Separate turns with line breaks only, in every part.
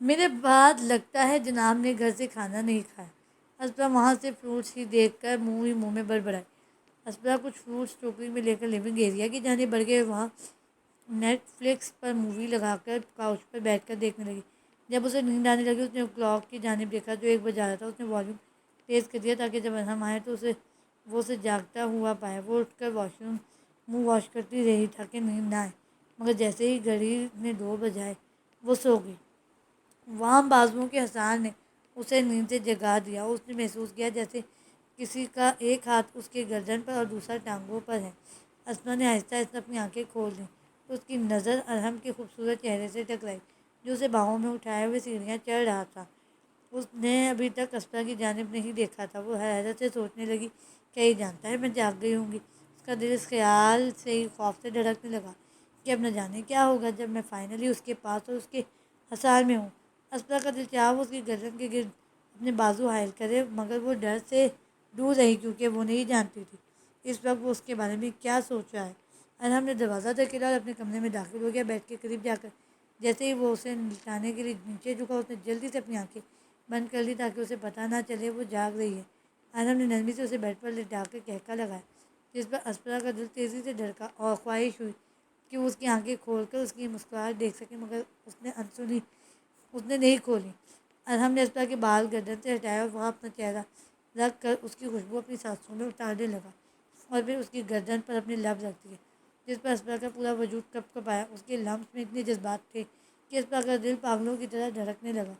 میرے بعد لگتا ہے جناب نے گھر سے کھانا نہیں کھایا۔ اسپرا وہاں سے فروٹس ہی دیکھ کر منہ میں بڑبڑائی۔ اسپرا کچھ فروٹس ٹوکری میں لے کر لیونگ ایریا کی جانب بڑھ گئے۔ وہاں نیٹ فلکس پر مووی لگا کر کاؤچ پر بیٹھ کر دیکھنے لگی۔ جب اسے نیند آنے لگی اس نے کلاک کی جانب دیکھا جو 1 بجا رہا تھا۔ اس نے والیوم تیز کر دیا تاکہ جب ارحم آئے تو وہ اسے جاگتا ہوا پائے۔ وہ اٹھ کر واش روم منہ واش کرتی رہی تاکہ نیند نہ آئے، مگر جیسے ہی گھڑی نے 2 بجائے وہ سو گئی۔ وہاں بازوؤں کے حصار نے اسے نیند سے جگا دیا۔ اس نے محسوس کیا جیسے کسی کا ایک ہاتھ اس کے گردن پر اور دوسرا ٹانگوں پر ہے۔ اسما نے آہستہ آہستہ اپنی آنکھیں کھول دیں تو اس کی نظر ارحم کے خوبصورت چہرے سے ٹکرائی جو اسے باہوں میں اٹھائے ہوئے سیڑھیاں چڑھ رہا تھا۔ اس نے ابھی تک اسپرا کی جانب نہیں دیکھا تھا۔ وہ حیرت سے سوچنے لگی، کیا یہ جانتا ہے میں جاگ گئی ہوں گی؟ اس کا دل اس خیال سے ہی خوف سے دھڑکنے لگا کہ اب نہ جانے کیا ہوگا جب میں فائنلی اس کے پاس اور اس کے حصار میں ہوں۔ اسپرا کا دل چاہا وہ اس کی گردن کے گرد اپنے بازو حائل کرے، مگر وہ ڈر سے دور رہی کیونکہ وہ نہیں جانتی تھی اس وقت وہ اس کے بارے میں کیا سوچ رہا ہے۔ ارحم نے دروازہ دھکیلا اور اپنے کمرے میں داخل ہو گیا۔ بیڈ کے قریب جا کر جیسے ہی وہ اسے لٹانے کے لیے نیچے جھکا اس نے جلدی سے اپنی آنکھیں بند کر لی تاکہ اسے پتہ نہ چلے وہ جاگ رہی ہے۔ ارحم نے نرمی سے اسے بیڈ پر لٹا کر کہکا لگایا جس پر اسپرا کا دل تیزی سے دھڑکا اور خواہش ہوئی کہ وہ اس کی آنکھیں کھول کر اس کی مسکراہٹ دیکھ سکے، مگر اس نے نہیں کھولی۔ ارحم نے اسپرا کے بال گردن سے ہٹائے اور وہاں اپنا چہرہ رکھ کر اس کی خوشبو اپنی سانسوں میں اتارنے لگا اور پھر اس کی گردن پر اپنے لب رکھ دیے جس پر اسپرا کا پورا وجود کپ کپایا۔ اس کے لمس میں اتنے جذبات تھے کہ اسپرا کا دل پاگلوں کی طرح دھڑکنے لگا۔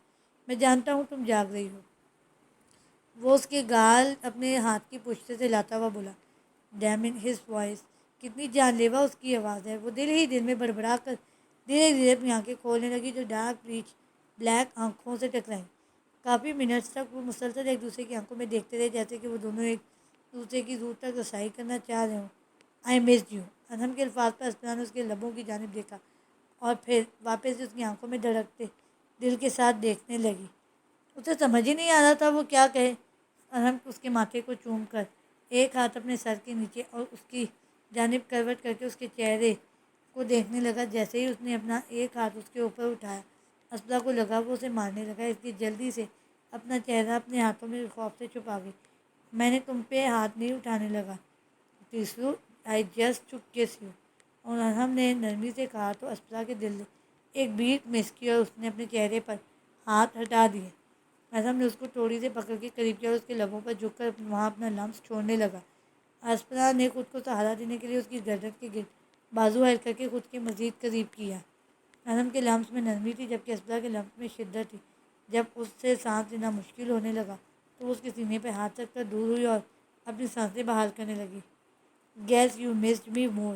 میں جانتا ہوں تم جاگ رہی ہو، وہ اس کے گال اپنے ہاتھ کی پشت سے لاتا ہوا بولا۔ ڈیمن ہز وائس، کتنی جان لیوا اس کی آواز ہے۔ وہ دل ہی دل میں بڑبڑا کر دھیرے دھیرے اپنی آنکھیں کھولنے لگی جو ڈارک ریچ بلیک آنکھوں سے ٹکرائیں۔ کافی منٹس تک وہ مسلسل ایک دوسرے کی آنکھوں میں دیکھتے رہے جیسے کہ وہ دونوں ایک دوسرے کی روح تک رسائی کرنا چاہ رہے ہوں۔ آئی مسڈ یو، ارحم کے الفاظ پر اسپرا نے اس کے لبوں کی جانب دیکھا اور پھر واپس اس کی آنکھوں میں دھڑکتے دل کے ساتھ دیکھنے لگی۔ اسے سمجھ ہی نہیں آ رہا تھا وہ کیا کہے۔ ارحم اس کے ماتھے کو چوم کر ایک ہاتھ اپنے سر کے نیچے اور اس کی جانب کروٹ کر کے اس کے چہرے کو دیکھنے لگا۔ جیسے ہی اس نے اپنا ایک ہاتھ اس کے اوپر اٹھایا اسپرا کو لگا وہ اسے مارنے لگا، اس لیے جلدی سے اپنا چہرہ اپنے ہاتھوں میں خوف سے چھپا گئی۔ میں نے تم پہ ہاتھ نہیں اٹھانے لگا ٹیسو، آئی جسٹ ٹو کس یو، اور ارحم نے نرمی سے کہا تو اسپرا کے دل نے ایک بیٹ مس کی اور اس نے اپنے چہرے پر ہاتھ ہٹا دیے۔ ارحم نے اس کو توڑی سے پکڑ کے قریب کیا اور اس کے لبوں پر جھک کر وہاں اپنا لمس چھوڑنے لگا۔ اسپرا نے خود کو سہارا دینے کے لیے اس کی گردن کے گرد بازو حائل کر کے خود کے مزید قریب کیا۔ ارحم کے لمس میں نرمی تھی جبکہ اسپرا کے لمس میں شدت تھی۔ جب اس سے سانس لینا مشکل ہونے لگا تو وہ اس کے سینے پہ ہاتھ رکھ کر دور ہوئی اور اپنی سانسیں بحال کرنے لگی۔ گیس یو مسڈ می مور،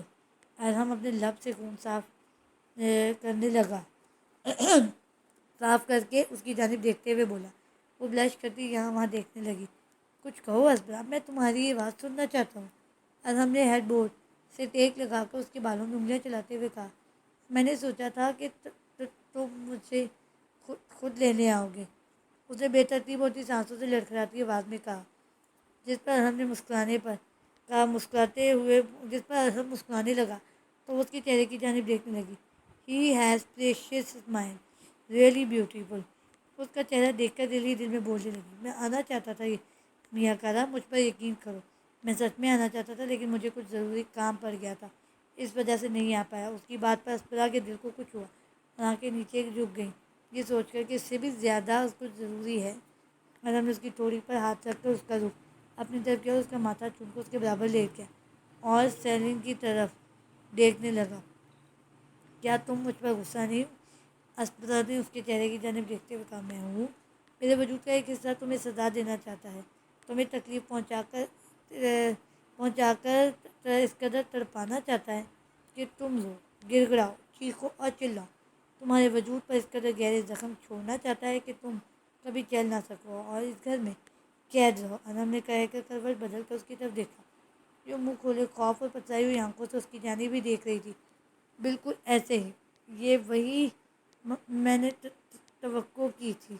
ارحم اپنے لب سے خون صاف کرنے لگا صاف کر کے اس کی جانب دیکھتے ہوئے بولا۔ وہ بلش کرتی یہاں وہاں دیکھنے لگی۔ کچھ کہو اسپرا، میں تمہاری آواز سننا چاہتا ہوں۔ ارحم نے ہیڈ بورڈ سے ٹیک لگا کر اس کے بالوں میں انگلیاں چلاتے ہوئے کہا، میں نے سوچا تھا کہ تم مجھے خود لینے آؤ گے، اس نے بے ترتیب ہوتی سانسوں سے لڑکھڑاتی آواز میں کہا جس پر ارحم مسکرانے لگا تو وہ اس کے چہرے کی جانب دیکھنے لگی۔ He has precious smile, really beautiful, اس کا چہرہ دیکھ کر دل ہی دل میں بولنے لگی۔ میں آنا چاہتا تھا میاں کارا، مجھ پر یقین کرو، میں سچ میں آنا چاہتا تھا لیکن مجھے کچھ ضروری کام پڑ گیا تھا، اس وجہ سے نہیں آ پایا۔ اس کی بات پر اسپرا کے دل کو کچھ ہوا اور آنکھیں نیچے جھک گئیں یہ سوچ کر کہ اس سے بھی زیادہ کچھ ضروری ہے۔ ارحم نے اس کی توڑی پر ہاتھ رکھ کر اس کا رخ اپنی طرف کیا اور اس کا ماتھا چوم کر اس کے برابر لیٹ گیا اور سیلین کی طرف دیکھنے لگا۔ کیا تم مجھ پر غصہ نہیں ہو؟ اسپرا نے اس کے چہرے کی جانب دیکھتے ہوئے کہا، میں ہوں۔ میرے وجود کا ایک حصہ تمہیں سزا دینا چاہتا ہے، تمہیں تکلیف پہنچا کر اس قدر تڑپانا چاہتا ہے کہ تم رو، گڑ گڑاؤ، چیخو اور چلاؤ۔ تمہارے وجود پر اس قدر گہرے زخم چھوڑنا چاہتا ہے کہ تم کبھی چل نہ سکو اور اس گھر میں قید رہو۔ ارحم نے کہہ کر کروٹ بدل کر اس کی طرف دیکھا جو منہ کھولے خوف اور پتھرائی ہوئی آنکھوں سے اس کی جانب ہی دیکھ رہی تھی۔ بالکل ایسے ہی، یہ وہی میں نے توقع کی تھی،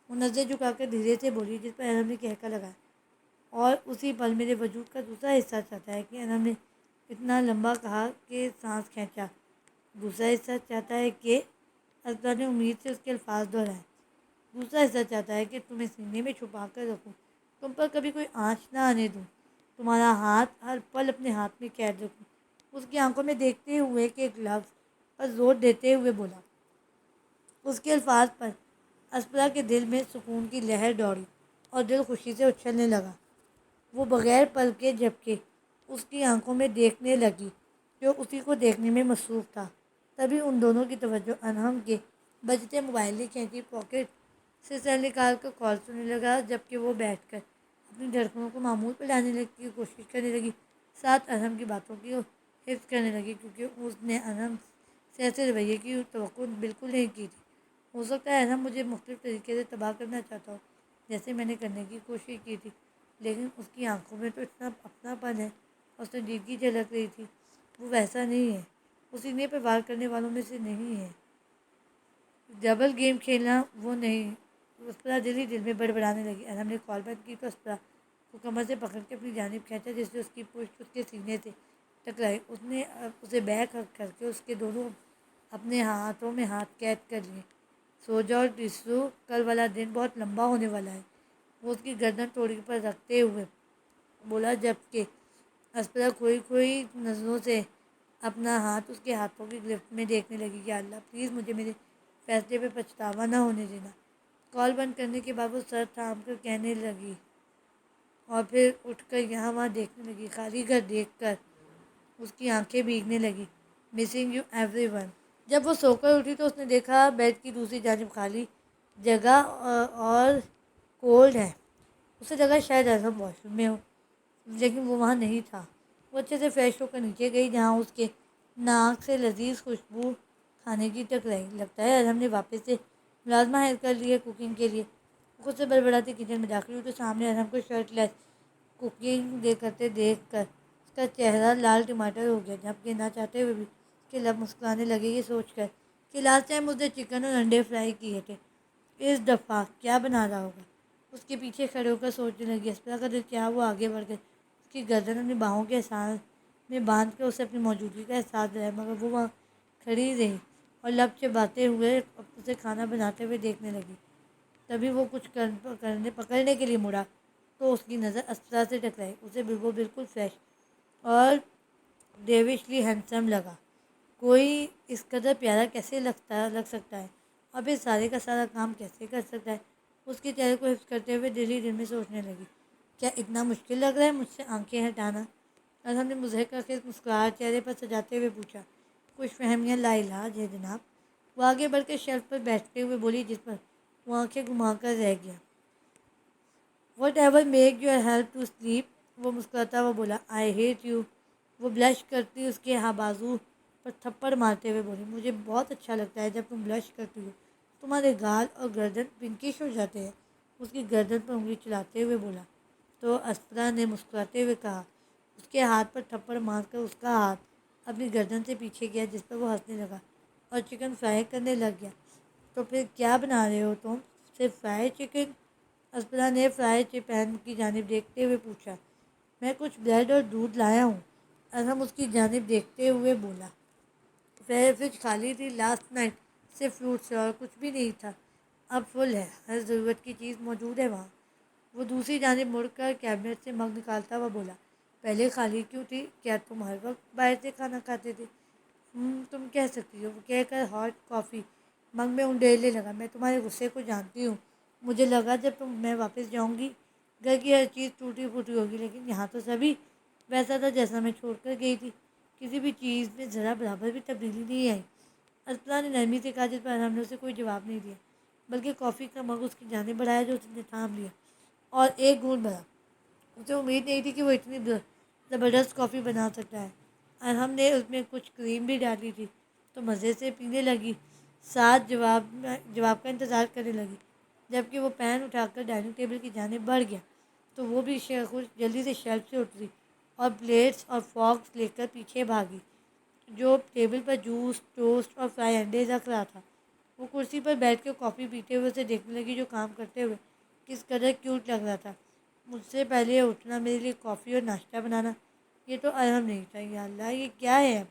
وہ نظریں جھکا کر دھیرے سے بولی جس پر ارحم نے کہکا لگایا۔ اور اسی پل میرے وجود کا دوسرا حصہ چاہتا ہے کہ ارحم نے اتنا لمبا کہا کہ سانس کھینچا۔ دوسرا حصہ چاہتا ہے کہ اسپرا نے امید سے اس کے الفاظ دہرائے۔ دوسرا حصہ چاہتا ہے کہ تمہیں سینے میں چھپا کر رکھوں، تم پر کبھی کوئی آنچ نہ آنے دوں، تمہارا ہاتھ ہر پل اپنے ہاتھ میں قید رکھوں۔ اس کی آنکھوں میں دیکھتے ہوئے کہ ایک لفظ پر زور دیتے ہوئے بولا۔ اس کے الفاظ پر اسپرا کے دل میں سکون کی لہر دوڑی اور دل خوشی سے اچھلنے لگا۔ وہ بغیر پلکے جھپکے اس کی آنکھوں میں دیکھنے لگی جو اسی کو دیکھنے میں مصروف تھا۔ تبھی ان دونوں کی توجہ ارحم کے بجتے موبائل نے کھینچی۔ پاکٹ سے سر نکال کر کال سننے لگا، جبکہ وہ بیٹھ کر اپنی دھڑکنوں کو معمول پر لانے کی کوشش کرنے لگی، ساتھ ارحم کی باتوں کی حفظ کرنے لگی، کیونکہ اس نے ارحم سے ایسے رویے کی توقع بالکل نہیں کی تھی۔ ہو سکتا ہے ارحم مجھے مختلف طریقے سے تباہ کرنا چاہتا ہو، جیسے میں نے کرنے کی کوشش کی تھی، لیکن اس کی آنکھوں میں تو اتنا اپنا پن ہے اور سنجیدگی جھلک رہی تھی۔ وہ ویسا نہیں ہے، وہ سینے پر وار کرنے والوں میں سے نہیں ہے۔ ڈبل گیم کھیلنا وہ نہیں۔ اسپرا دل ہی دل میں بڑبڑانے لگی۔ ارحم نے کال بند کی تو اسپرا کو کمر سے پکڑ کے اپنی جانب کھینچا، جس سے اس کی پشت اس کے سینے سے ٹکرائی۔ اس نے اسے بیک ہگ کر کے اس کے دونوں اپنے ہاتھوں میں ہاتھ قید کر لیے۔ سو جاؤ ٹیسو، کل والا دن بہت لمبا ہونے والا ہے، وہ اس کی گردن توڑی پر رکھتے ہوئے بولا، جبکہ اسپرا کھوئی کھوئی نظروں سے اپنا ہاتھ اس کے ہاتھوں کی گرفت میں دیکھنے لگی۔ یا اللہ، پلیز مجھے میرے فیصلے پہ پچھتاوا نہ ہونے دینا۔ کال بند کرنے کے بعد وہ سر تھام کر کہنے لگی اور پھر اٹھ کر یہاں وہاں دیکھنے لگی۔ خالی گھر دیکھ کر اس کی آنکھیں بھیگنے لگی۔ Missing you every one. جب وہ سو کر اٹھی تو اس نے دیکھا بیڈ کی دوسری جانب خالی جگہ اور کولڈ ہے۔ اسے لگا شاید ارحم واش روم میں ہو، لیکن وہ وہاں نہیں تھا۔ وہ اچھے سے فریش ہو کر نیچے گئی، جہاں اس کے ناک سے لذیذ خوشبو کھانے کی ٹکرائی۔ لگتا ہے ارحم نے واپس سے ملازمہ ہائر کر لی ہے کوکنگ کے لیے۔ وہ خود سے بڑبڑاتی کچن میں داخل ہوئی تو سامنے ارحم کو شرٹ لیس کوکنگ کرتے دیکھ کر اس کا چہرہ لال ٹماٹر ہو گیا، جبکہ نہ چاہتے ہوئے بھی اس کے لب مسکرانے لگے، یہ سوچ کر کہ لاسٹ ٹائم اس نے چکن اور انڈے فرائی کیے تھے، اس دفعہ کیا بنا رہا ہوگا۔ اس کے پیچھے کھڑے ہو کر سوچنے لگی۔ اسپرا کا دل کیا وہ آگے بڑھ کر اس کی گردن اپنی باہوں کے احساس میں باندھ کر اسے اپنی موجودگی کا احساس دلایا، مگر وہ وہاں کھڑی رہی اور لب چباتے ہوئے اسے کھانا بناتے ہوئے دیکھنے لگی۔ تبھی وہ کچھ پکڑنے کے لیے مڑا تو اس کی نظر اسپرا سے ٹکرائی۔ اسے بالکل فریش اور ڈیوشلی ہینڈسم لگا۔ کوئی اس قدر پیارا کیسے لگ سکتا ہے اور پھر سارے کا سارا کام کیسے کر سکتا ہے۔ اس کے چہرے کو حفظ کرتے ہوئے دل ہی دل میں سوچنے لگی، کیا اتنا مشکل لگ رہا ہے مجھ سے آنکھیں ہٹانا؟ ارحم نے مضحکہ خیز مسکراہٹ چہرے پر سجاتے ہوئے پوچھا۔ کچھ فہمیاں لا علاج ہے جناب۔ وہ آگے بڑھ کے شیلف پر بیٹھتے ہوئے بولی، جس پر وہ آنکھیں گھما کر رہ گیا۔ Whatever make your help to sleep, وہ مسکراتا ہوا بولا۔ آئی ہیٹ یو، وہ بلش کرتی اس کے بازو پر تھپڑ مارتے ہوئے بولی۔ مجھے بہت اچھا لگتا ہے جب تم بلش کرتی ہو، تمہارے گال اور گردن پنکش ہو جاتے ہیں، اس کی گردن پر انگلی چلاتے ہوئے بولا۔ تو اسپرا نے مسکراتے ہوئے کہا، اس کے ہاتھ پر تھپڑ مار کر اس کا ہاتھ اپنی گردن سے پیچھے کیا، جس پر وہ ہنسنے لگا اور چکن فرائی کرنے لگ گیا۔ تو پھر کیا بنا رہے ہو تم؟ صرف فرائی چکن؟ اسپرا نے فرائی پین کی جانب دیکھتے ہوئے پوچھا۔ میں کچھ بریڈ اور دودھ لایا ہوں، ارحم اس کی جانب دیکھتے ہوئے بولا۔ فریج خالی تھی، لاسٹ نائٹ صرف فروٹس تھے اور کچھ بھی نہیں تھا، اب فل ہے، ہر ضرورت کی چیز موجود ہے وہاں۔ وہ دوسری جانب مڑ کر کیبنٹ سے مگ نکالتا ہوا بولا۔ پہلے خالی کیوں تھی؟ کیا تم ہر وقت باہر سے کھانا کھاتے تھے؟ تم کہہ سکتی ہو، وہ کہہ کر ہاٹ کافی مگ میں انڈیلنے لگا۔ میں تمہارے غصے کو جانتی ہوں، مجھے لگا جب میں واپس جاؤں گی گھر کی ہر چیز ٹوٹی پھوٹی ہوگی، لیکن یہاں تو سبھی ویسا تھا جیسا میں چھوڑ کر گئی تھی، کسی بھی چیز میں ذرا برابر بھی تبدیلی نہیں آئی۔ اسپرا نے نرمی سے کہا، جس پر ارحم نے اسے کوئی جواب نہیں دیا، بلکہ کافی کا مگ اس کی جانب بڑھایا جو اس نے تھام لیا اور ایک گھونٹ بھرا۔ اسے امید نہیں تھی کہ وہ اتنی زبردست کافی بنا سکتا ہے۔ ارحم نے اس میں کچھ کریم بھی ڈالی تھی تو مزے سے پینے لگی، ساتھ جواب کا انتظار کرنے لگی۔ جبکہ وہ پین اٹھا کر ڈائننگ ٹیبل کی جانب بڑھ گیا تو وہ بھی جلدی سے شیلف سے اتری اور پلیٹس اور فورکس لے کر پیچھے بھاگی، جو ٹیبل پر جوس، ٹوسٹ اور فرائی انڈے رکھ رہا تھا۔ وہ کرسی پر بیٹھ کے کافی پیتے ہوئے اسے دیکھنے لگی، جو کام کرتے ہوئے کس قدر کیوٹ لگ رہا تھا۔ مجھ سے پہلے اٹھنا، میرے لیے کافی اور ناشتہ بنانا، یہ تو ارحم نہیں تھا۔ یا اللہ، یہ کیا ہے؟ اب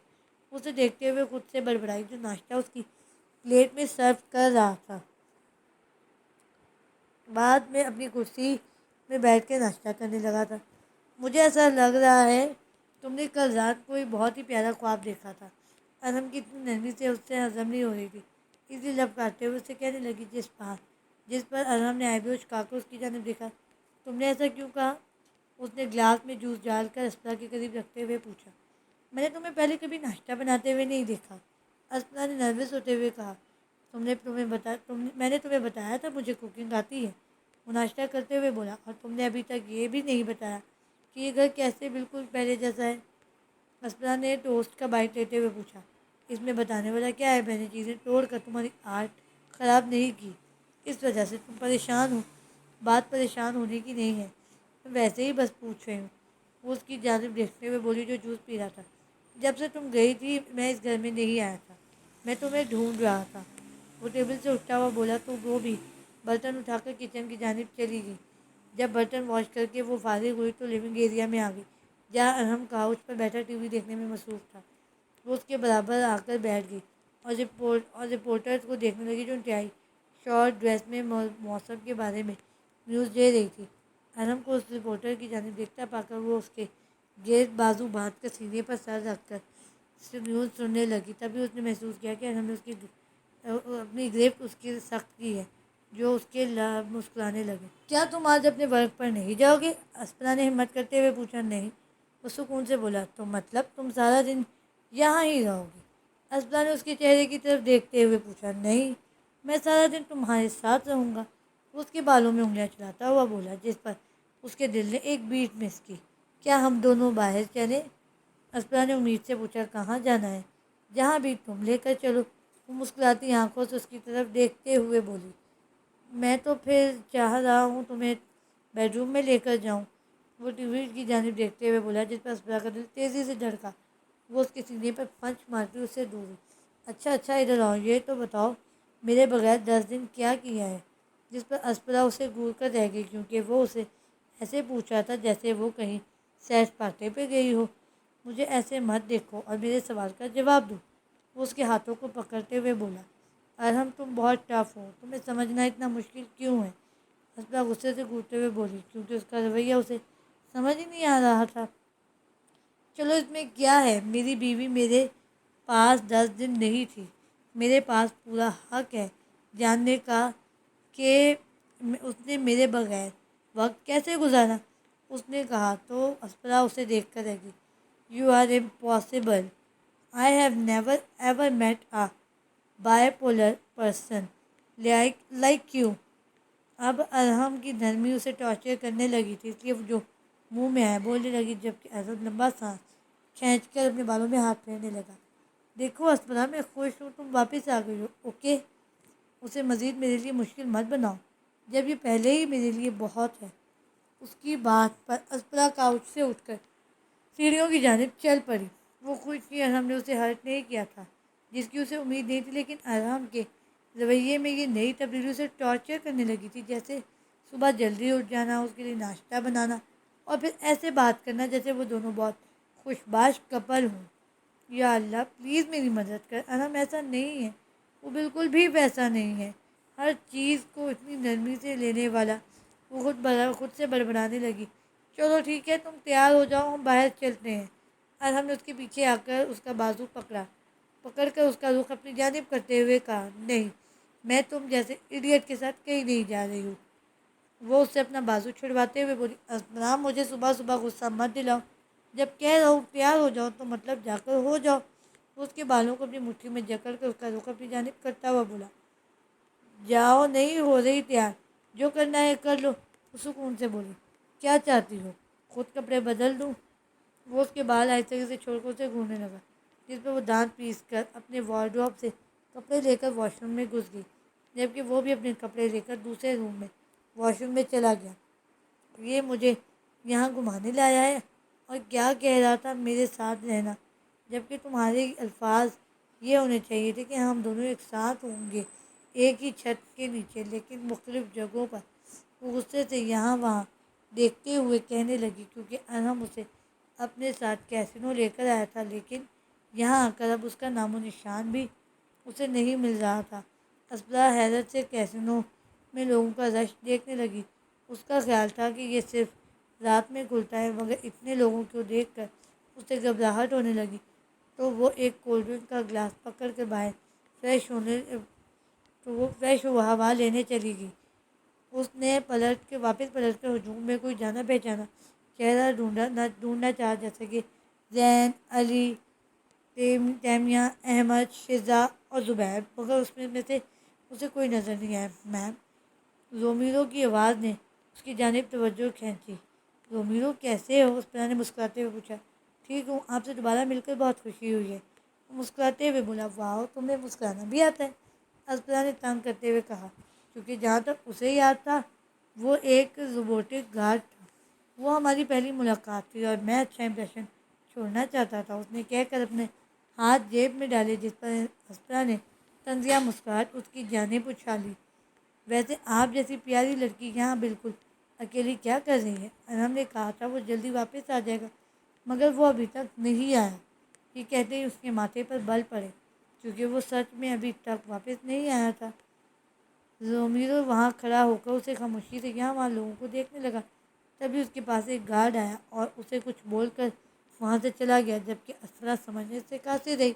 اسے دیکھتے ہوئے خود سے بڑبڑائی، جو ناشتہ اس کی پلیٹ میں سرو کر رہا تھا۔ بعد میں اپنی کرسی میں بیٹھ کے ناشتہ کرنے لگا تھا۔ مجھے ایسا لگ رہا ہے تم نے کل رات کوئی بہت ہی پیارا خواب دیکھا تھا۔ ارہم کی اتنی نرمی سے اس سے ہضم نہیں ہو رہی تھی، اس لیے لب کاٹتے ہوئے اسے کہنے لگی جس پر ارہم نے آئی بروز جھکا کر اس کی جانب دیکھا۔ تم نے ایسا کیوں کہا؟ اس نے گلاس میں جوس ڈال کر اسپرا کے قریب رکھتے ہوئے پوچھا۔ میں نے تمہیں پہلے کبھی ناشتہ بناتے ہوئے نہیں دیکھا، اسپرا نے نروس ہوتے ہوئے کہا۔ میں نے تمہیں بتایا تھا مجھے کوکنگ آتی ہے، وہ ناشتہ کرتے ہوئے بولا، اور تم نے ابھی تک یہ بھی نہیں بتایا کہ یہ گھر کیسے بالکل پہلے جیسا ہے۔ اسپرا نے ٹوسٹ کا بائٹ لیتے ہوئے پوچھا۔ اس میں بتانے والا کیا ہے؟ میں نے چیزیں توڑ کر تمہاری آرٹ خراب نہیں کی، اس وجہ سے تم پریشان ہو۔ بات پریشان ہونے کی نہیں ہے، میں ویسے ہی بس پوچھ رہی ہوں، وہ اس کی جانب دیکھتے ہوئے بولی جو جوس پی رہا تھا۔ جب سے تم گئی تھی میں اس گھر میں نہیں آیا تھا، میں تمہیں ڈھونڈ رہا تھا۔ وہ ٹیبل سے اٹھتا ہوا بولا تو وہ بھی برتن اٹھا کر کچن کی جانب چلی گئی۔ جب برتن واش کر کے وہ فارغ ہوئی تو لیونگ ایریا میں آ گئی، جہاں ارہم کاؤچ پر بیٹھا ٹی وی دیکھنے میں مصروف تھا۔ وہ اس کے برابر آ کر بیٹھ گئی اور رپورٹرز کو دیکھنے لگی جو انتہائی شارٹ ڈریس میں موسم کے بارے میں نیوز دے رہی تھی۔ ارہم کو اس رپورٹر کی جانب دیکھتا پا کر وہ اس کے گرد بازو باندھ کر سینے پر سر رکھ کر نیوز سننے لگی۔ تبھی اس نے محسوس کیا کہ ارہم نے اپنی گرفت اس کی سخت کی ہے، جو اس کے لب مسکرانے لگے۔ کیا تم آج اپنے ورک پر نہیں جاؤ گے؟ اسپرا نے ہمت کرتے ہوئے پوچھا۔ نہیں، وہ سکون سے بولا۔ تو مطلب تم سارا دن یہاں ہی رہو گی؟ اسپرا نے اس کے چہرے کی طرف دیکھتے ہوئے پوچھا۔ نہیں، میں سارا دن تمہارے ساتھ رہوں گا، وہ اس کے بالوں میں انگلیاں چلاتا ہوا بولا، جس پر اس کے دل نے ایک بیٹ مس کی۔ کیا ہم دونوں باہر چلیں؟ اسپرا نے امید سے پوچھا۔ کہاں جانا ہے؟ جہاں بھی تم لے کر چلو، وہ مسکراتی آنکھوں سے اس کی طرف دیکھتے ہوئے بولی۔ میں تو پھر چاہ رہا ہوں تمہیں بیڈ روم میں لے کر جاؤں، وہ ٹی وی کی جانب دیکھتے ہوئے بولا، جس پر اسپرا کا دل تیزی سے دھڑکا۔ وہ اس کے سینے پر پنچ مارتی اس سے دور ہوئی۔ اچھا ادھر آؤ، یہ تو بتاؤ میرے بغیر 10 دن کیا کیا ہے؟ جس پر اسپرا اسے گھور کر رہ گئی، کیونکہ وہ اسے ایسے پوچھ رہا تھا جیسے وہ کہیں سیر سپاٹے پہ گئی ہو۔ مجھے ایسے مت دیکھو اور میرے سوال کا جواب دو، وہ اس کے ہاتھوں کو پکڑتے ہوئے بولا۔ ارہم تم بہت ٹف ہو، تمہیں سمجھنا اتنا مشکل کیوں ہے؟ اسپرا غصے سے گھورتے ہوئے بولی، کیونکہ اس کا رویہ اسے سمجھ ہی نہیں آ رہا تھا۔ چلو اس میں کیا ہے، میری بیوی میرے پاس 10 دن نہیں تھی، میرے پاس پورا حق ہے جاننے کا کہ اس نے میرے بغیر وقت کیسے گزارا، اس نے کہا تو اسپرا اسے دیکھ کر رہ گئی۔ You are impossible, I have never ever met a bipolar person like you. اب ارہم کی نرمی اسے ٹارچر کرنے لگی تھی، اس لیے جو منہ میں آیا بولنے لگی، جبکہ ارہم لمبا سانس کھینچ کر اپنے بالوں میں ہاتھ پھیرنے لگا۔ دیکھو اسپرا، میں خوش ہوں تم واپس آ گئی ہو، اوکے؟ اسے مزید میرے لیے مشکل مت بناؤ، جب یہ پہلے ہی میرے لیے بہت ہے۔ اس کی بات پر اسپرا کاؤچ سے اٹھ کر سیڑھیوں کی جانب چل پڑی۔ وہ خوش تھی ارہم نے اسے ہرٹ نہیں کیا تھا، جس کی اسے امید نہیں تھی، لیکن ارہم کے رویے میں یہ نئی تبدیلی اسے ٹارچر کرنے لگی تھی، جیسے صبح جلدی اٹھ جانا، اس کے لیے ناشتہ بنانا، اور پھر ایسے بات کرنا جیسے وہ دونوں بہت خوشباش کپل ہوں۔ یا اللہ پلیز میری مدد کر، ارہم ایسا نہیں ہے، وہ بالکل بھی ویسا نہیں ہے، ہر چیز کو اتنی نرمی سے لینے والا۔ وہ خود سے بڑبڑانے لگی۔ چلو ٹھیک ہے، تم تیار ہو جاؤ، ہم باہر چلتے ہیں۔ ارہم نے اس کے پیچھے آ کر اس کا بازو پکڑ کر اس کا رخ اپنی جانب کرتے ہوئے کہا۔ نہیں، میں تم جیسے ایڈیٹ کے ساتھ کہیں نہیں جا رہی ہوں۔ وہ اس سے اپنا بازو چھڑواتے ہوئے بولی۔ اسپرا مجھے صبح صبح غصہ مت دلاؤ، جب کہہ رہا ہوں تیار ہو جاؤ تو مطلب جا کر ہو جاؤ۔ وہ اس کے بالوں کو اپنی مٹھی میں جکڑ کر اس کا رخ اپنی جانب کرتا ہوا بولا۔ جاؤ، نہیں ہو رہی تیار، جو کرنا ہے کر لو، وہ سکون سے بولی۔ کیا چاہتی ہو، خود کپڑے بدل دوں؟ وہ اس کے بال آہستگی سے چھوڑ کر اسے گھورنے لگا، جس پر وہ دانت پیس کر اپنے وارڈروب سے کپڑے لے کر واش روم میں گھس گئی، جبکہ وہ بھی اپنے کپڑے لے کر دوسرے روم میں واش روم میں چلا گیا۔ یہ مجھے یہاں گھمانے لایا ہے، اور کیا کہہ رہا تھا میرے ساتھ رہنا، جبکہ تمہارے الفاظ یہ ہونے چاہیے تھے کہ ہم دونوں ایک ساتھ ہوں گے ایک ہی چھت کے نیچے، لیکن مختلف جگہوں پر۔ وہ غصے سے یہاں وہاں دیکھتے ہوئے کہنے لگی، کیونکہ ارہم اسے اپنے ساتھ کیسینو لے کر آیا تھا، لیکن یہاں آ کر اب اس کا نام و نشان بھی اسے نہیں مل رہا تھا۔ اسپرا حیرت سے کیسینو میں لوگوں کا رش دیکھنے لگی۔ اس کا خیال تھا کہ یہ صرف رات میں کھلتا ہے، مگر اتنے لوگوں کو دیکھ کر اسے گھبراہٹ ہونے لگی، تو وہ ایک کولڈ ڈرنک کا گلاس پکڑ کر باہر فریش ہوا لینے چلی گئی۔ اس نے واپس پلٹ کر ہجوم میں کوئی جانا پہچانا چہرہ ڈھونڈنا چاہا، جیسے کہ زین، علی، تیمیہ، احمد، شزا اور زبیر، مگر اس میں سے اسے کوئی نظر نہیں آیا۔ میم، رومیرو کی آواز نے اس کی جانب توجہ کھینچی۔ رومیرو کیسے ہو؟ اسپرا نے مسکراتے ہوئے پوچھا۔ ٹھیک ہوں، آپ سے دوبارہ مل کر بہت خوشی ہوئی ہے، وہ مسکراتے ہوئے بولا۔ واؤ، تمہیں مسکرانا بھی آتا ہے، اسپرا نے تنگ کرتے ہوئے کہا، کیونکہ جہاں تک اسے یاد تھا وہ ایک روبوٹک گارڈ تھا۔ وہ ہماری پہلی ملاقات تھی اور میں اچھا امپریشن چھوڑنا چاہتا تھا، اس نے کہہ کر اپنے ہاتھ جیب میں ڈالے، جس پر اسپرا نے طنزیہ مسکراہٹ اس کی جانب اچھالی۔ ویسے آپ جیسی پیاری لڑکی یہاں بالکل اکیلی کیا کر رہی ہے؟ ارحم نے کہا تھا وہ جلدی واپس آ جائے گا، مگر وہ ابھی تک نہیں آیا۔ یہ کہتے ہی اس کے ماتھے پر بل پڑے، کیونکہ وہ سچ میں ابھی تک واپس نہیں آیا تھا۔ رومیرو وہاں کھڑا ہو کر اسے خاموشی سے یہاں وہاں لوگوں کو دیکھنے لگا۔ تبھی اس کے پاس ایک گارڈ آیا اور اسے کچھ بول کر وہاں سے چلا گیا، جبکہ اسپرا سمجھنے سے قاصر رہی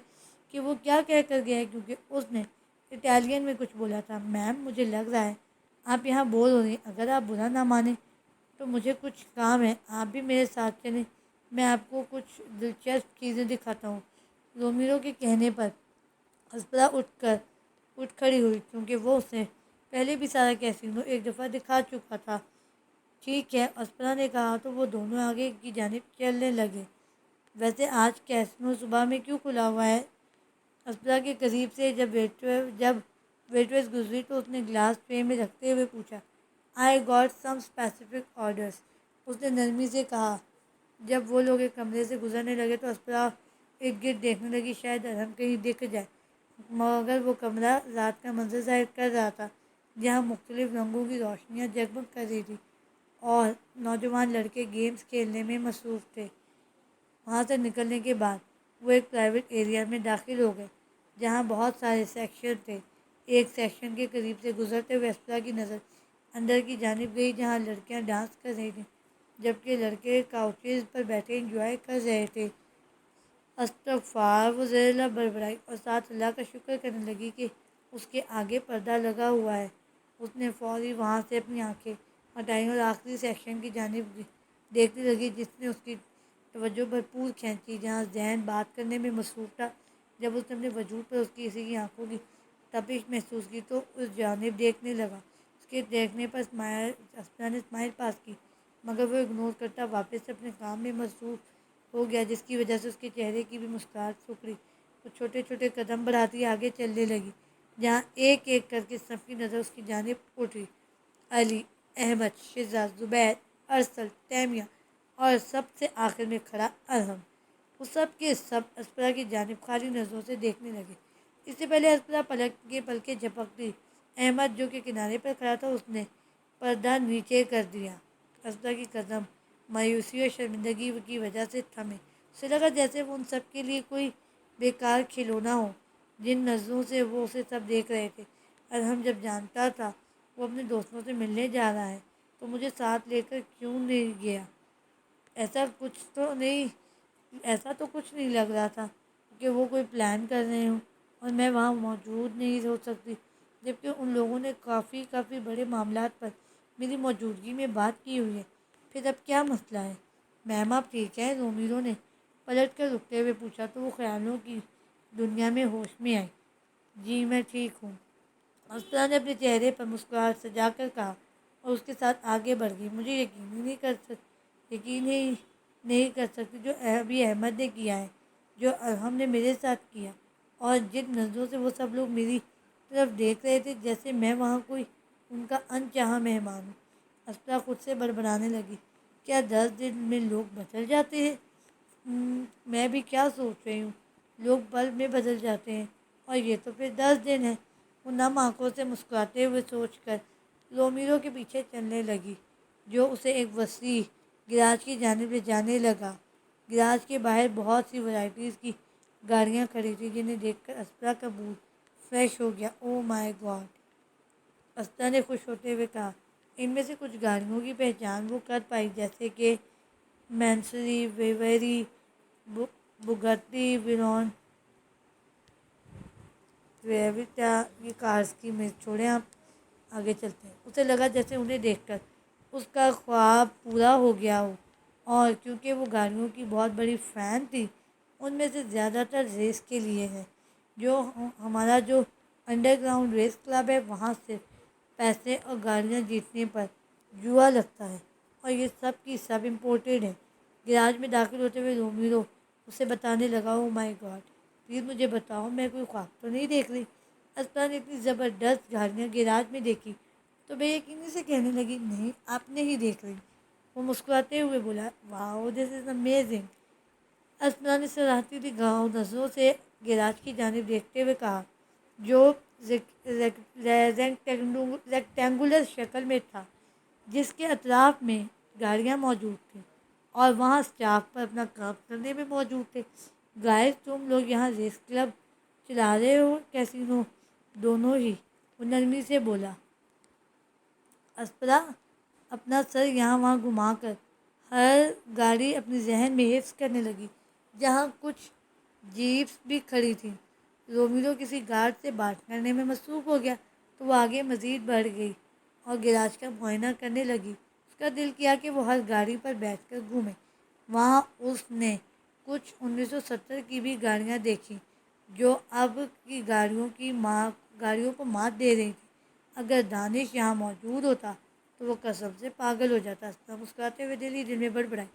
کہ وہ کیا کہہ کر گیا ہے، کیونکہ اس نے اٹالین میں کچھ بولا تھا۔ میم، مجھے لگ رہا ہے آپ یہاں بور ہو رہی ہیں، اگر آپ برا نہ مانیں تو مجھے کچھ کام ہے، آپ بھی میرے ساتھ چلیں، میں آپ کو کچھ دلچسپ چیزیں دکھاتا ہوں۔ رومیرو کے کہنے پر اسپرا اٹھ کھڑی ہوئی، کیونکہ وہ اسے پہلے بھی سارا کیسینو ایک دفعہ دکھا چکا تھا۔ ٹھیک ہے، اسپرا نے کہا، تو وہ دونوں آگے کی جانب چلنے لگے۔ ویسے آج کیسینو صبح میں کیوں کھلا ہوا ہے؟ اسپرا کے قریب سے جب ویٹریس گزری تو اس نے گلاس ٹرے میں رکھتے ہوئے پوچھا۔ I got some specific orders, اس نے نرمی سے کہا۔ جب وہ لوگ ایک کمرے سے گزرنے لگے تو اسپرا ایک گرد دیکھنے لگی، شاید ارحم کہیں دکھ جائے، مگر وہ کمرہ رات کا منظر ظاہر کر رہا تھا، جہاں مختلف رنگوں کی روشنیاں جگمگ کر رہی تھیں اور نوجوان لڑکے گیمز کھیلنے میں مصروف تھے۔ وہاں سے نکلنے کے بعد وہ ایک پرائیویٹ ایریا میں داخل ہو گئے، جہاں بہت سارے سیکشن تھے۔ ایک سیکشن کے قریب سے گزرتے ہوئے اسپرا کی نظر اندر کی جانب گئی، جہاں لڑکیاں ڈانس کر رہی تھیں، جبکہ لڑکے کاؤچز پر بیٹھے انجوائے کر رہے تھے۔ استغفار، وہ زہرلا بڑبڑائی اور ساتھ اللہ کا شکر کرنے لگی کہ اس کے آگے پردہ لگا ہوا ہے۔ اس نے فوری وہاں سے اپنی آنکھیں ہٹائیں اور آخری سیکشن کی جانب دیکھنے لگی، جس نے اس کی توجہ بھرپور کھینچی، جہاں زین بات کرنے میں مصروف تھا۔ جب اس نے اپنے وجود پر کسی کی آنکھوں کی تپش محسوس کی تو اس جانب دیکھنے لگا۔ اس کے دیکھنے پر اسپرا نے اسمائل پاس کی، مگر وہ اگنور کرتا واپس اپنے کام میں مصروف ہو گیا، جس کی وجہ سے اس کے چہرے کی بھی مسکراہٹ سکڑی۔ وہ چھوٹے چھوٹے قدم بڑھاتی آگے چلنے لگی، جہاں ایک ایک کر کے سب کی نظر اس کی جانب اٹھی۔ علی، احمد، شزا، زبیر، ارسل، تیمیہ اور سب سے آخر میں کھڑا ارحم، وہ سب کے سب اسپرا کی جانب خالی نظروں سے دیکھنے لگے۔ اس سے پہلے اسپرا پلکیں جھپکتی احمد جو کہ کنارے پر کھڑا تھا، اس نے پردہ نیچے کر دیا۔ اسپرا کی قدم مایوسی اور شرمندگی کی وجہ سے تھمے، اسے لگا جیسے وہ ان سب کے لیے کوئی بیکار کھلونا ہو، جن نظروں سے وہ اسے سب دیکھ رہے تھے۔ ارحم جب جانتا تھا وہ اپنے دوستوں سے ملنے جا رہا ہے تو مجھے ساتھ لے کر کیوں نہیں گیا؟ ایسا تو کچھ نہیں لگ رہا تھا کہ وہ کوئی پلان کر رہے ہوں اور میں وہاں موجود نہیں ہو سکتی، جبکہ ان لوگوں نے کافی بڑے معاملات پر میری موجودگی میں بات کی ہوئی ہے۔ پھر اب کیا مسئلہ ہے؟ میم، آپ ٹھیک ہیں؟ رومیرو نے پلٹ کر رکتے ہوئے پوچھا تو وہ خیالوں کی دنیا میں ہوش میں آئی۔ جی میں ٹھیک ہوں، اسپرا نے اپنے چہرے پر مسکراہٹ سجا کر کہا اور اس کے ساتھ آگے بڑھ گئی۔ مجھے یقین ہی نہیں کر سکتی جو ابھی احمد نے کیا ہے، جو ارحم نے میرے ساتھ کیا، اور جن نظروں سے وہ سب لوگ میری طرف دیکھ رہے تھے، جیسے میں وہاں کوئی ان کا انچاہا مہمان ہوں۔ اسپرا خود سے بڑبڑانے لگی۔ کیا 10 دن میں لوگ بدل جاتے ہیں؟ میں بھی کیا سوچ رہی ہوں، لوگ پل میں بدل جاتے ہیں، اور یہ تو پھر 10 دن ہے۔ وہ نم آنکھوں سے مسکراتے ہوئے سوچ کر رومیرو کے پیچھے چلنے لگی، جو اسے ایک وسیع گراج کی جانب لے جانے لگا۔ گراج کے باہر بہت سی ورائٹیز کی گاڑیاں کھڑی تھیں، جنہیں دیکھ کر اسپرا کا موڈ فریش ہو گیا۔ او مائی گاڈ! استا نے خوش ہوتے ہوئے کہا، ان میں سے کچھ گاڑیوں کی پہچان وہ کر پائی، جیسے کہ مینسری، ویویری، بگاٹی ویرون، ٹویوٹا، یہ کارز کی میں چھوڑیں، آپ آگے چلتے ہیں۔ اسے لگا جیسے انہیں دیکھ کر اس کا خواب پورا ہو گیا ہو، اور کیونکہ وہ گاڑیوں کی بہت بڑی فین تھی، ان میں سے زیادہ تر ریس کے لیے ہے۔ ہمارا جو انڈر گراؤنڈ ریس کلب ہے، وہاں صرف پیسے اور گاڑیاں جیتنے پر جوا لگتا ہے، اور یہ سب کی سب امپورٹیڈ ہے۔ گراج میں داخل ہوتے ہوئے رومیرو اسے بتانے لگا، او مائی گاڈ، پلیز مجھے بتاؤ، میں کوئی خواب تو نہیں دیکھ رہی؟ اسپرا نے اتنی زبردست گاڑیاں گراج میں دیکھی تو بے یقینی سے کہنے لگی، نہیں، آپ نے ہی دیکھ رہی۔ وہ مسکراتے ہوئے بولا، واؤ، دس از امیزنگ۔ اسپرا نے صراحتی نگاہوں نظروں سے گراج کی جانب دیکھتے ہوئے کہا، جو ریکٹینگولر شکل میں تھا، جس کے اطراف میں گاڑیاں موجود تھیں اور وہاں اسٹاف پر اپنا کام کرنے میں موجود تھے۔ گائز، تم لوگ یہاں ریس کلب چلا رہے ہو کیسینو؟ دونوں ہی، وہ نرمی سے بولا۔ اسپرا اپنا سر یہاں وہاں گھما کر ہر گاڑی اپنے ذہن میں حفظ کرنے لگی، جہاں کچھ جیپس بھی کھڑی تھیں۔ رومیرو کسی گارڈ سے بات کرنے میں مصروف ہو گیا تو وہ آگے مزید بڑھ گئی اور گراج کا معائنہ کرنے لگی۔ اس کا دل کیا کہ وہ ہر گاڑی پر بیٹھ کر گھومے۔ وہاں اس نے کچھ 1970 کی بھی گاڑیاں دیکھیں جو اب کی گاڑیوں کو مات دے رہی تھیں۔ اگر دانش یہاں موجود ہوتا تو وہ قسم سے پاگل ہو جاتا۔ اسپرا مسکراتے ہوئے دل ہی دل میں بڑبڑائی،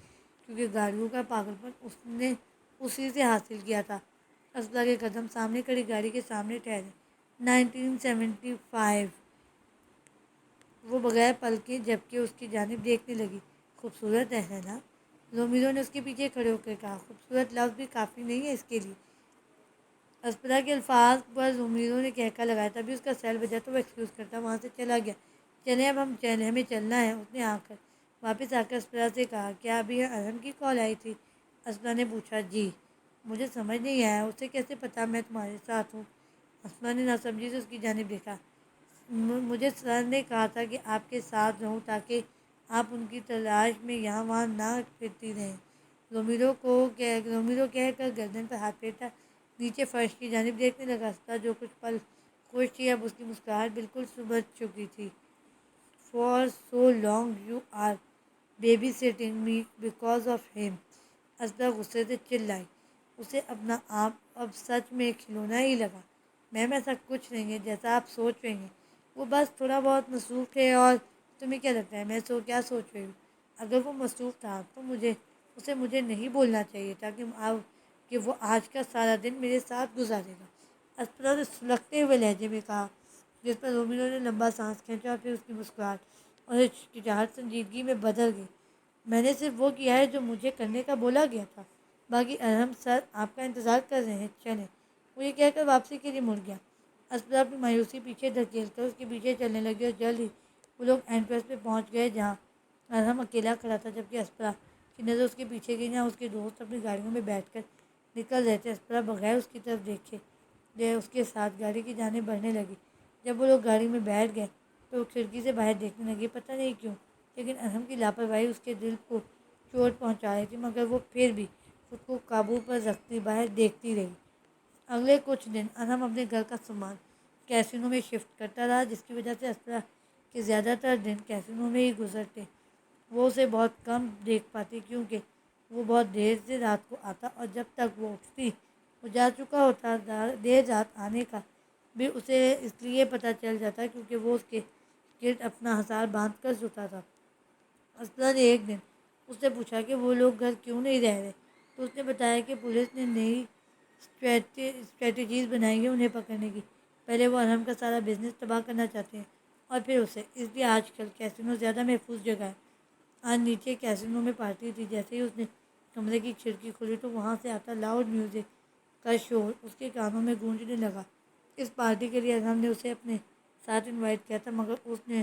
کیونکہ گاڑیوں کا پاگل پن اس نے اسی سے حاصل کیا تھا۔ اسپرا کے قدم سامنے کھڑی گاڑی کے سامنے ٹھہرے۔ 1975۔ وہ بغیر پلکے جھپکے اس کی جانب دیکھنے لگی۔ خوبصورت ہے نا؟ رومیرو نے اس کے پیچھے کھڑے ہو کر کہا۔ خوبصورت لفظ بھی کافی نہیں ہے اس کے لیے۔ اسپرا کے الفاظ پر رومیرو نے کہکا لگایا، تبھی اس کا سیل بجا تو وہ ایکسکیوز کرتا وہاں سے چلا گیا۔ چلیں، اب ہمیں چلنا ہے۔ اس نے واپس آ کر اسپرا سے کہا، کیا ابھی ارہم کی کال آئی تھی؟ اسپرا نے پوچھا، جی۔ مجھے سمجھ نہیں آیا، اسے کیسے پتا میں تمہارے ساتھ ہوں؟ اسپرا نے ناسمجھی سے اس کی جانب دیکھا۔ مجھے سر نے کہا تھا کہ آپ کے ساتھ رہوں تاکہ آپ ان کی تلاش میں یہاں وہاں نہ پھرتی رہیں۔ رومیرو کہہ کر گردن پر ہاتھ پھیرتا نیچے فرش کی جانب دیکھنے لگا۔ اسپرا جو کچھ پل خوش تھی، اب اس کی مسکراہٹ بالکل سمجھ چکی تھی۔ For so long you are babysitting me because of him, اسپرا غصے سے چلائی۔ اسے اپنا آپ اب سچ میں ایک کھلونا ہی لگا۔ میم، ایسا کچھ نہیں ہے جیسا آپ سوچ رہی ہیں، وہ بس تھوڑا بہت مصروف تھے۔ اور تمہیں کیا لگتا ہے میں کیا سوچ رہی ہوں؟ اگر وہ مصروف تھا تو اسے مجھے نہیں بولنا چاہیے تھا کہ وہ آج کا سارا دن میرے ساتھ گزارے گا، اسپرا نے سلگتے ہوئے لہجے میں کہا، جس پر رومیرو نے لمبا سانس کھینچا اور پھر اس کی مسکراہٹ اور ہچکچاہٹ سنجیدگی میں بدل گئی۔ میں نے صرف وہ کیا ہے جو مجھے کرنے کا بولا گیا تھا، باقی ارہم سر آپ کا انتظار کر رہے ہیں، چلیں۔ وہ یہ کہہ کر واپسی کے لیے مڑ گیا۔ اسپرا اپنی مایوسی پیچھے دھکیل کر اس کے پیچھے چلنے لگی اور جلد ہی وہ لوگ اینٹرنس پہ پہنچ گئے، جہاں ارہم اکیلا کھڑا تھا، جبکہ اسپرا کی نظر اس کے پیچھے گئی جہاں اس کے دوست اپنی گاڑیوں میں بیٹھ کر نکل رہے تھے۔ اسپرا بغیر اس کی طرف دیکھے اس کے ساتھ گاڑی کی جانب بڑھنے لگی۔ جب وہ لوگ گاڑی میں بیٹھ گئے تو وہ کھڑکی سے باہر دیکھنے لگی۔ پتہ نہیں کیوں، لیکن ارہم کی لاپرواہی اس کے دل کو چوٹ پہنچا رہی تھی، مگر وہ پھر بھی خود کو قابو پر رکھتی باہر دیکھتی رہی۔ اگلے کچھ دن ارہم اپنے گھر کا سامان کیسینو میں شفٹ کرتا رہا، جس کی وجہ سے اسپرا کے زیادہ تر دن کیسینو میں ہی گزرتے۔ وہ اسے بہت کم دیکھ پاتی کیونکہ وہ بہت دیر سے رات کو آتا اور جب تک وہ اٹھتی وہ جا چکا ہوتا۔ دیر رات آنے کا بھی اسے اس لیے پتہ چل جاتا کیونکہ وہ اس کے گرد اپنا حصار باندھ کر سوتا تھا۔ اسپرا نے ایک دن اس سے پوچھا کہ وہ لوگ گھر کیوں نہیں رہ رہے، تو اس نے بتایا کہ پولیس نے نئی اسٹریٹجیز بنائی ہیں انہیں پکڑنے کی۔ پہلے وہ ارہم کا سارا بزنس تباہ کرنا چاہتے ہیں اور پھر اسے، اس لیے آج کل کیسینو زیادہ محفوظ جگہ ہے۔ آج نیچے کیسینو میں پارٹی تھی۔ جیسے ہی اس نے کمرے کی کھڑکی کھولی تو وہاں سے آتا لاؤڈ میوزک کا شور اس کے کانوں میں گونجنے لگا۔ اس پارٹی کے لیے ارہم نے اسے اپنے ساتھ انوائٹ کیا تھا، مگر اس نے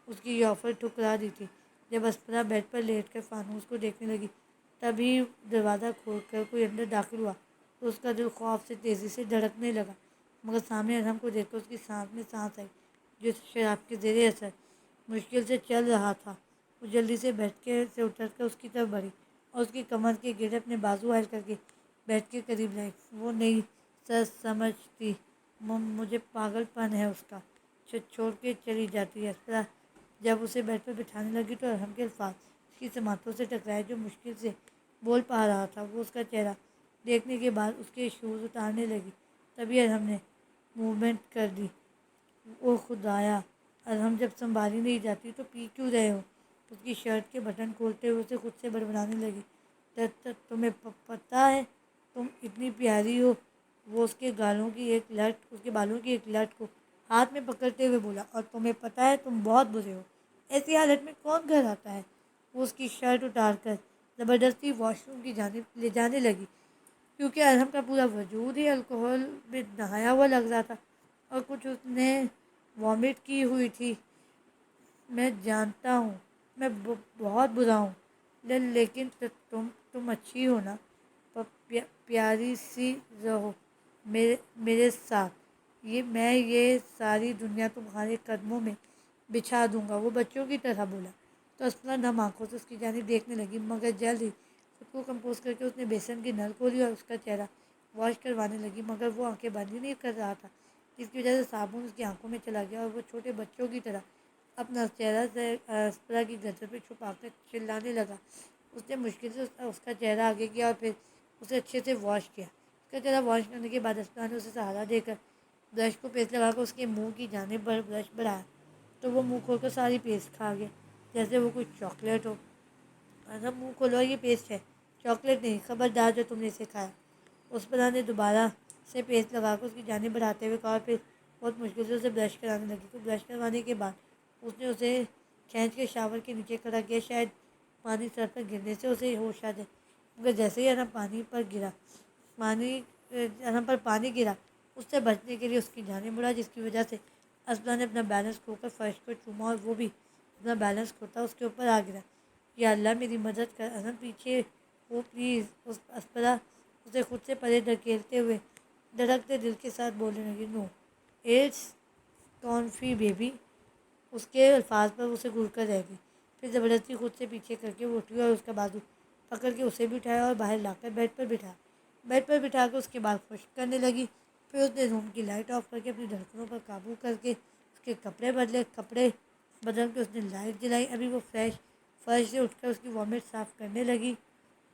اس کی یہ آفر ٹھکرا دی تھی۔ جب اسپرا بیڈ پر لیٹ کر فانوس کو دیکھنے لگی، تبھی دروازہ کھول کر کوئی اندر داخل ہوا تو اس کا دل خوف سے تیزی سے دھڑکنے لگا، مگر سامنے ارہم کو دیکھ کر اس کی سانس میں سانس آئی۔ جو شراب کے زیر اثر مشکل سے چل رہا تھا، وہ جلدی سے بیٹھ کے سے اٹھ کر اس کی طرف بڑھی اور اس کی کمر کے گرد اپنے بازو حائل کر کے بیٹھ کے قریب لائی۔ وہ نہیں سر سمجھتی، مجھے پاگل پن ہے اس کا، چھوڑ کے چلی جاتی ہے۔ اسپرا جب اسے بیڈ پر بٹھانے لگی تو ارحم کے الفاظ اس کی سماعتوں سے ٹکرائے، جو مشکل سے بول پا رہا تھا۔ وہ اس کا چہرہ دیکھنے کے بعد اس کے شوز اتارنے لگی۔ تبھی ارحم نے موومنٹ کر دی۔ او خدایا، ارحم جب سنبھالی نہیں جاتی تو پی کیوں رہے ہو؟ اس کی شرٹ کے بٹن کھولتے ہوئے اسے خود سے بڑبڑانے لگی۔ تمہیں پتہ ہے تم اتنی پیاری ہو؟ وہ اس کے بالوں کی ایک لٹ کو ہاتھ میں پکڑتے ہوئے بولا، اور تمہیں پتہ ہے تم بہت برے ہو۔ ایسی حالت میں کون گھر آتا ہے؟ وہ اس کی شرٹ اتار کر زبردستی واش روم کی جانب لے جانے لگی، کیونکہ ارحم کا پورا وجود ہی الکوہل میں نہایا ہوا لگ رہا تھا اور کچھ اس نے وامٹ کی ہوئی تھی۔ میں جانتا ہوں میں بہت برا ہوں، لیکن تم اچھی ہو نا؟ پیاری سی رہو میرے ساتھ، میں یہ ساری دنیا تمہارے قدموں میں بچھا دوں گا، وہ بچوں کی طرح بولا۔ تو اسپنا نم آنکھوں سے اس کی جانب دیکھنے لگی، مگر جلد ہی خود کو کمپوز کر کے اس نے بیسن کی نل کھولی اور اس کا چہرہ واش کروانے لگی، مگر وہ آنکھیں بند ہی نہیں کر رہا تھا، جس کی وجہ سے صابن اس کی آنکھوں میں چلا گیا اور وہ چھوٹے بچوں کی طرح اپنا چہرہ سے اسپرا کی گردن پہ چھپا کر چلانے لگا۔ اس نے مشکل سے اس کا چہرہ آگے کیا اور پھر اسے اچھے سے واش کیا۔ اس کا چہرہ واش کرنے کے بعد اسپرا نے اسے سہارا دے کر برش کو پیسٹ لگا کر اس کے منہ کی جانب برش بڑھایا تو وہ منہ کھول کر ساری پیسٹ کھا گیا جیسے وہ کچھ چاکلیٹ ہو۔ منہ کھولو، یہ پیسٹ ہے، چاکلیٹ نہیں، خبردار جو تم نے اسے کھایا۔ اسپنا نے دوبارہ سے پیسٹ لگا کر اس کی جانب بڑھاتے ہوئے کہا اور پھر بہت مشکل سے اسے برش کرانے لگی۔ تو برش کروانے کے بعد اس نے اسے کھینچ کے شاور کے نیچے کھڑا کیا، شاید پانی سر پر گرنے سے اسے ہوش آ جائے، مگر جیسے ہی ارحم پر پانی گرا، اس سے بچنے کے لیے اس کی جانب مڑا، جس کی وجہ سے اسپنا نے اپنا بیلنس کھو کر فرش کو چوما اور وہ بھی اپنا بیلنس کھوتا اس کے اوپر آ گرا۔ یا اللہ میری مدد کر، ارحم پیچھے ہو پلیز۔ اسپنا اسے خود سے پرے دھکیلتے ہوئے دھڑکتے دل کے ساتھ بولنے لگی، نو اٹس کانفی بیبی۔ اس کے الفاظ پر اسے گھور کر رہ گئی، پھر زبردستی خود سے پیچھے کر کے وہ اٹھی اور اس کا بازو پکڑ کے اسے بھی اٹھایا اور باہر لا کر بیڈ پر بٹھا کر اس کے بال خشک کرنے لگی۔ پھر اس نے روم کی لائٹ آف کر کے اپنی دھڑکنوں پر قابو کر کے اس کے کپڑے بدل کے اس نے لائٹ جلائی۔ ابھی وہ فرش سے اٹھ کر اس کی وامٹ صاف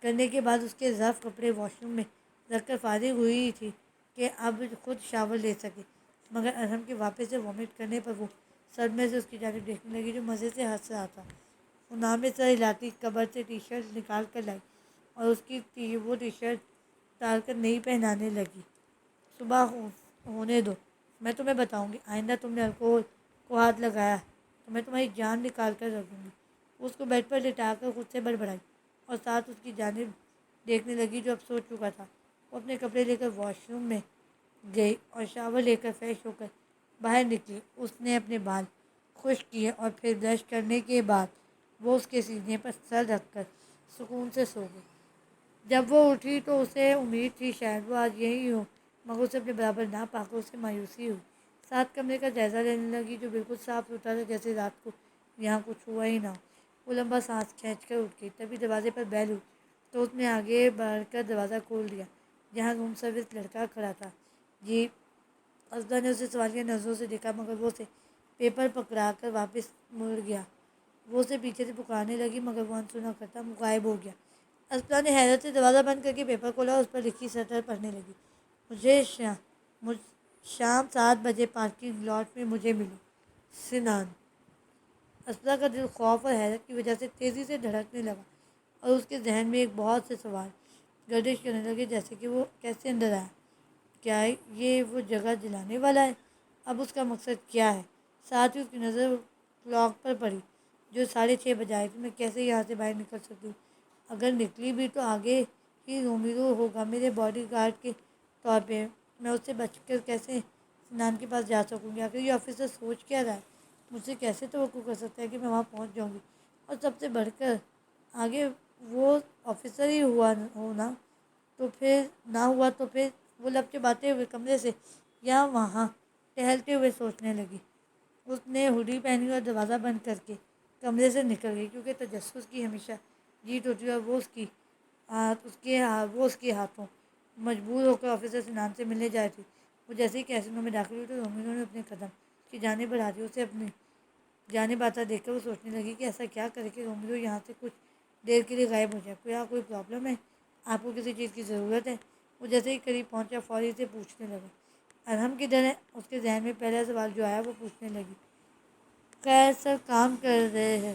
کرنے کے بعد اس کے رف کپڑے واش روم میں رکھ کر فارغ ہوئی تھی کہ اب خود شاور لے سکے، مگر ارحم کے واپس سے وامٹ کرنے پر وہ صدمے سے اس کی جانب دیکھنے لگی، جو مزے سے ہنس رہا تھا۔ وہ نام سر ہلاتی کبر سے ٹی شرٹ نکال کر لائی اور اس کی وہ ٹی شرٹ اتار کر نئی پہنانے لگی۔ صبح ہونے دو، میں تمہیں بتاؤں گی، آئندہ تم نے الکوہل کو ہاتھ لگایا تو میں تمہاری جان نکال کر رکھ دوں گی۔ وہ اس کو بیڈ پر لٹا کر خود سے بڑبڑائی اور ساتھ اس کی جانب دیکھنے لگی، جو اب سو چکا تھا۔ وہ اپنے کپڑے لے کر واش روم میں گئی اور شاور لے کر فریش ہو کر باہر نکلی۔ اس نے اپنے بال خشک کیے اور پھر برش کرنے کے بعد وہ اس کے سینے پر سر رکھ کر سکون سے سو گئی۔ جب وہ اٹھی تو اسے امید تھی شاید وہ آج یہیں ہو، مگر اسے اپنے برابر نہ پا کر اسے مایوسی ہوئی۔ ساتھ کمرے کا جائزہ لینے لگی، جو بالکل صاف ستھرا تھا، جیسے رات کو یہاں کچھ ہوا ہی نہ ہو۔ وہ لمبا سانس کھینچ کر اٹھ گئی، تبھی دروازے پر بیل ہوئی تو اس نے آگے بڑھ کر دروازہ کھول دیا، جہاں روم سروس لڑکا کھڑا تھا۔ جی؟ اسپنا نے اسے سوالیہ نظروں سے دیکھا، مگر وہ اسے پیپر پکڑا کر واپس مڑ گیا۔ وہ اسے پیچھے سے پکارنے لگی، مگر وہ انسنا کرتا غائب ہو گیا۔ اسپنا نے حیرت سے دروازہ بند کر کے پیپر کھولا اور اس پر لکھی سطر پڑھنے لگی، مجھے شام 7 بجے پارکنگ لاٹ میں مجھے ملو، سنان۔ اسپنا کا دل خوف اور حیرت کی وجہ سے تیزی سے دھڑکنے لگا اور اس کے ذہن میں بہت سے سوال گردش کرنے لگے، جیسے کہ وہ کیسے اندر آیا، کیا یہ وہ جگہ جلانے والا ہے، اب اس کا مقصد کیا ہے؟ ساتھ ہی اس کی نظر کلاک پر پڑی، جو 6:30 بجائے تھی۔ میں کیسے یہاں سے باہر نکل سکتی ہوں؟ اگر نکلی بھی تو آگے ہی رومیرو ہوگا میرے باڈی گارڈ کے طور پہ، میں اس سے بچ کر کیسے سنان کے پاس جا سکوں گی؟ آخر یہ آفیسر سوچ کیا رہا ہے؟ مجھ سے کیسے توقع کر سکتا ہے کہ میں وہاں پہنچ جاؤں گی؟ اور سب سے بڑھ کر آگے وہ آفیسر ہی نہ ہوا تو پھر وہ لب چباتے ہوئے کمرے سے یہاں وہاں ٹہلتے ہوئے سوچنے لگی، اس نے ہوڈی پہنی اور دروازہ بند کر کے کمرے سے نکل گئی، کیونکہ تجسس کی ہمیشہ جیت ہوتی ہے اور وہ اس کے ہاتھوں مجبور ہو کر آفیسر سنان سے ملنے جائے تھی۔ وہ جیسے ہی کیسینو میں داخل ہوئی تو رومیو نے اپنے قدم کی جانب بڑھا دی۔ اسے اپنی جانب آتا دیکھ کر وہ سوچنے لگی کہ ایسا کیا کرے کہ رومیو یہاں سے کچھ دیر کے لیے غائب ہو جائے۔ کوئی پرابلم ہے؟ آپ کو کسی چیز کی ضرورت ہے؟ وہ جیسے ہی قریب پہنچا فوری سے پوچھنے لگا، ارحم کدھر ہے؟ اس کے ذہن میں پہلا سوال جو آیا وہ پوچھنے لگی، خیر سر کام کر رہے ہیں؟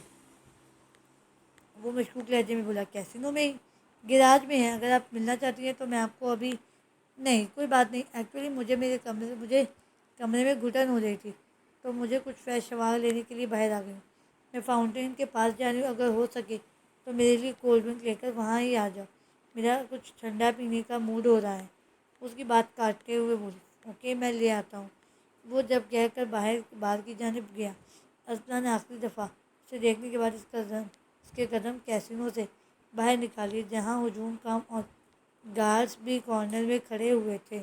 وہ مشکوک لہجے میں بولا، کیسینو میں ہی؟ گیراج میں ہے، اگر آپ ملنا چاہتی ہیں تو میں آپ کو ابھی نہیں، کوئی بات نہیں، ایکچولی مجھے کمرے میں گھٹن ہو رہی تھی تو مجھے کچھ فریش ہوا لینے کے لیے باہر آ گئی ہوں۔ میں فاؤنٹین کے پاس جا رہی ہوں، اگر ہو سکے تو میرے لیے کولڈ ڈرنک لے کر وہاں ہی آ جاؤ، میرا کچھ ٹھنڈا پینے کا موڈ ہو رہا ہے۔ اس کی بات کاٹتے ہوئے بولی، اوکے میں لے آتا ہوں۔ وہ جب کہہ کر باہر کی جانب گیا، اسپنا نے آخری دفعہ اسے دیکھنے کے بعد اس کے قدم کیسینو سے باہر نکالی، جہاں ہجوم کام اور گارڈز بھی کارنر میں کھڑے ہوئے تھے۔